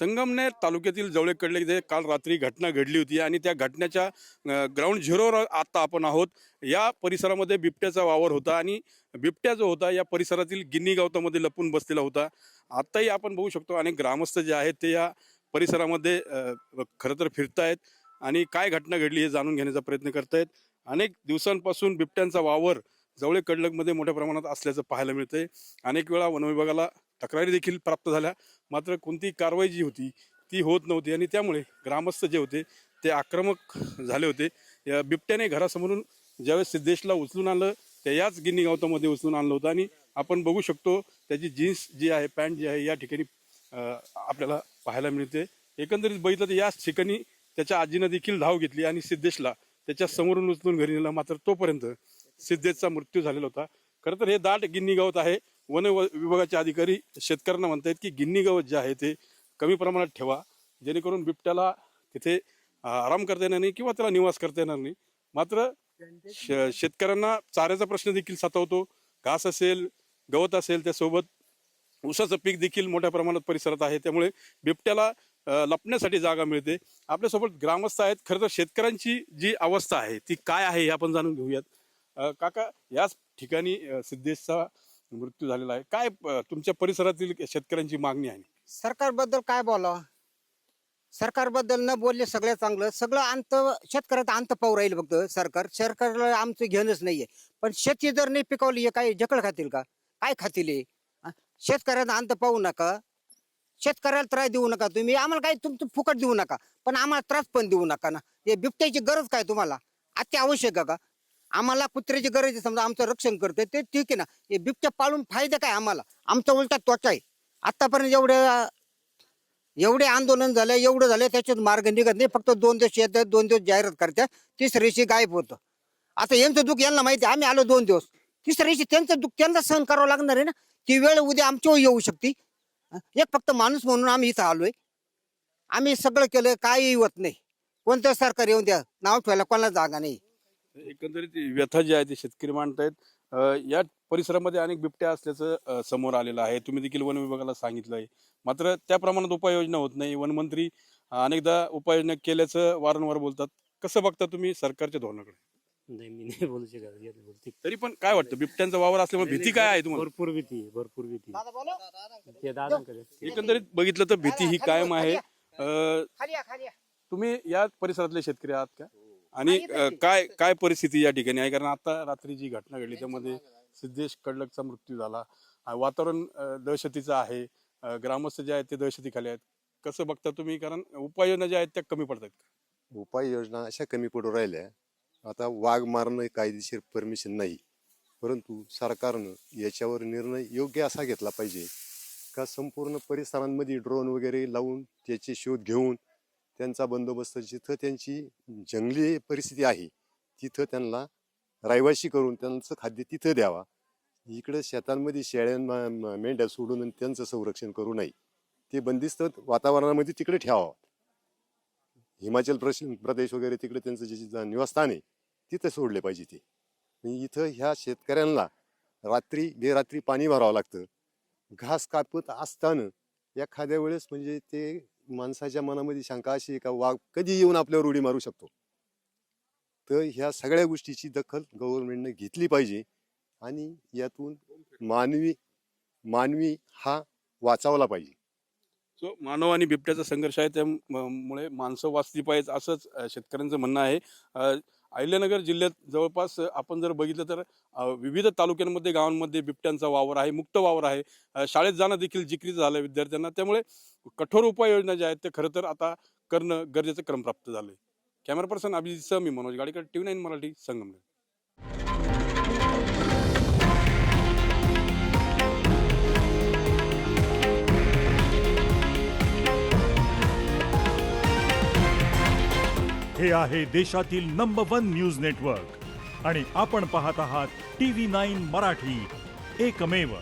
संगमनेर तालुक्यातील जवळेकडले इथे काल रात्री घटना घडली होती आणि त्या घटनेच्या ग्राउंड झिरोवर आता आपण आहोत. या परिसरामध्ये बिबट्याचा वावर होता आणि बिबट्या जो होता या परिसरातील गिन्नी गवतामध्ये लपून बसलेला होता. आत्ताही आपण बघू शकतो अनेक ग्रामस्थ जे आहेत ते या परिसरामध्ये खरं तर फिरतायत आणि काय घटना घडली हे जाणून घेण्याचा प्रयत्न करतायत. अनेक दिवसांपासून बिबट्यांचा वावर जवळे कडलकमध्ये मोठ्या प्रमाणात असल्याचं पाहायला मिळतंय. अनेक वेळा वनविभागाला तक्रारी देखील प्राप्त झाल्या, मात्र कोणतीही कारवाई जी होती ती होत नव्हती आणि त्यामुळे ग्रामस्थ जे होते ते आक्रमक झाले होते. या बिबट्याने घरासमोरून ज्यावेळेस सिद्धेशला उचलून आणलं त्या याच गिन्नी गवतामध्ये उचलून आणलं होतं आणि आपण बघू शकतो त्याची जीन्स जी आहे, पॅन्ट जी आहे या ठिकाणी आपल्याला पाहायला मिळते. एकंदरीत बघितलं तर याच ठिकाणी त्याच्या आजीनं देखील धाव घेतली आणि सिद्धेशला त्याच्या समोरून उचलून घरी नेला, मात्र तोपर्यंत सिद्धेशचा मृत्यू झालेला होता. खरं तर हे दाट गिन्नी गवत आहे. वन विभागाचे अधिकारी शेतकऱ्यांना म्हणतात की गिन्नी गवत जे आहे ते कमी प्रमाणात ठेवा, जेणेकरून बिबट्याला तिथे आराम करता येणार नाही किंवा त्याला निवास करता येणार नाही. मात्र शेतकऱ्यांना चाऱ्याचा प्रश्न देखील सतावतो. घास असेल, गवत असेल, त्यासोबत ऊसाचं पीक देखील मोठ्या प्रमाणात परिसरात आहे, त्यामुळे बिबट्याला लपण्यासाठी जागा मिळते. आपल्यासोबत ग्रामस्थ आहेत. खरं तर शेतकऱ्यांची जी अवस्था आहे ती काय आहे हे आपण जाणून घेऊयात. काका, याच ठिकाणी सिद्धेशचा मृत्यू झालेला आहे. काय तुमच्या परिसरातील शेतकऱ्यांची मागणी आहे? सरकारबद्दल काय बोलावं? सरकारबद्दल न बोलले सगळं चांगलं. सगळं अंत शेतकऱ्याचा अंत पाहू राहील फक्त सरकारला आमचं घेणंच नाहीये. पण शेती जर नाही पिकवली काय जकळ खातील का? काय खातील हे? शेतकऱ्याचा अंत पाहू नका. शेतकऱ्याला त्रास देऊ नका. तुम्ही आम्हाला काही तुमचं फुकट देऊ नका, पण आम्हाला त्रास पण देऊ नका ना. हे बिबट्याची गरज काय तुम्हाला? अत्यावश्यक आहे का? आम्हाला कुत्र्याची गरज आहे, समजा आमचं रक्षण करते ते ठीक आहे ना. हे बिबट्या पाळून फायदा काय आम्हाला? आमचा उलटा त्वचा आहे. आतापर्यंत एवढे आंदोलन झाले, एवढं झालं, त्याच्यात मार्ग निघत नाही. फक्त 2 दिवस येतात, 2 दिवस जाहिरात करतात, तिसऱ्या दिवशी गायब होतं. आता यांचं दुःख यांना माहिती आहे. आम्ही आलो 2 दिवस, तिसऱ्या दिवशी त्यांचं दुःख त्यांना सहन करावं लागणार आहे ना. ती वेळ उद्या आमच्यावर येऊ शकते. एक फक्त माणूस म्हणून आम्ही इथं आलोय. आम्ही सगळं केलं, काही होत नाही. कोणतं सरकार येऊन द्या, नाव ठेवायला कोणाला जागा नाही. एकंदरीत व्यथा जी आहे ती शेतकरी मांडतायत. या परिसरामध्ये अनेक बिबट्या असल्याचं समोर आलेलं आहे. तुम्ही देखील वन विभागाला सांगितलंय, मात्र त्या प्रमाणात उपाययोजना होत नाही. वनमंत्री अनेकदा उपाययोजना केल्याचं वारंवार बोलतात. कसं बघता तुम्ही सरकारच्या धोरणाकडे? नाही, मी नाही बोलू शकत. तरी पण काय वाटतं, बिबट्यांचा वावर असल्यामुळे भीती काय आहे तुम्हाला? भरपूर भीती, भरपूर भीती. ते दादांकडे एकंदरीत बघितलं तर भीती ही कायम आहे. खाली या. तुम्ही या परिसरातले शेतकरी आहात का? आणि काय परिस्थिती या ठिकाणी आहे? कारण आता रात्री जी घटना घडली त्यामध्ये सिद्धेश कडलकचा मृत्यू झाला. वातावरण दहशतीचं आहे. ग्रामस्थ जे आहेत ते दहशतीखाली आहेत. कसं बघता तुम्ही? कारण उपाययोजना ज्या आहेत त्या कमी पडतात. उपाययोजना अशा कमी पडू राहिल्या. आता वाघ मारणं कायदेशीर परमिशन नाही, परंतु सरकारनं याच्यावर निर्णय योग्य असा घेतला पाहिजे का संपूर्ण परिसरांमध्ये ड्रोन वगैरे लावून त्याचे शोध घेऊन त्यांचा बंदोबस्त, जिथं त्यांची जंगली परिस्थिती आहे तिथं त्यांना रहिवाशी करून त्यांचं खाद्य तिथं द्यावा. इकडे शेतांमध्ये शेळ्या मेंढ्या सोडून त्यांचं संरक्षण करू नये. ते बंदिस्त वातावरणामध्ये तिकडे ठेवावं. हिमाचल प्रदेश वगैरे तिकडे त्यांचं जे निवासस्थान आहे तिथं सोडले पाहिजे ते. इथं ह्या शेतकऱ्यांना रात्री बेरात्री पाणी भरावं लागतं. घास कापत असताना एखाद्या वेळेस म्हणजे ते माणसाच्या मनामध्ये शंका अशी का वाघ कधी येऊन आपल्यावर उडी मारू शकतो. तर ह्या सगळ्या गोष्टीची दखल गव्हर्नमेंटने घेतली पाहिजे आणि यातून मानवी हा वाचवला पाहिजे. सो मानव आणि बिबट्याचा संघर्ष आहे, त्यामुळे माणसं वाचली पाहिजे असंच शेतकऱ्यांचं म्हणणं आहे. अहिल्यानगर जिल्ह्यात जवळपास आपण जर बघितलं तर विविध तालुक्यांमध्ये, गावांमध्ये बिबट्यांचा वावर आहे, मुक्त वावर आहे. शाळेत जाणं देखील जिक्रीचं झालं विद्यार्थ्यांना. त्यामुळे कठोर उपाययोजना ज्या आहेत ते खरं तर आता करणं गरजेचं क्रमप्राप्त झालंय. कॅमेरा पर्सन अभिजितसह मी मनोज गाडीकर, TV9 मराठी, संगमनेर. हे आहे देशातील नंबर 1 न्यूज नेटवर्क आणि आपण पाहत आहात TV9 मराठी, एकमेव.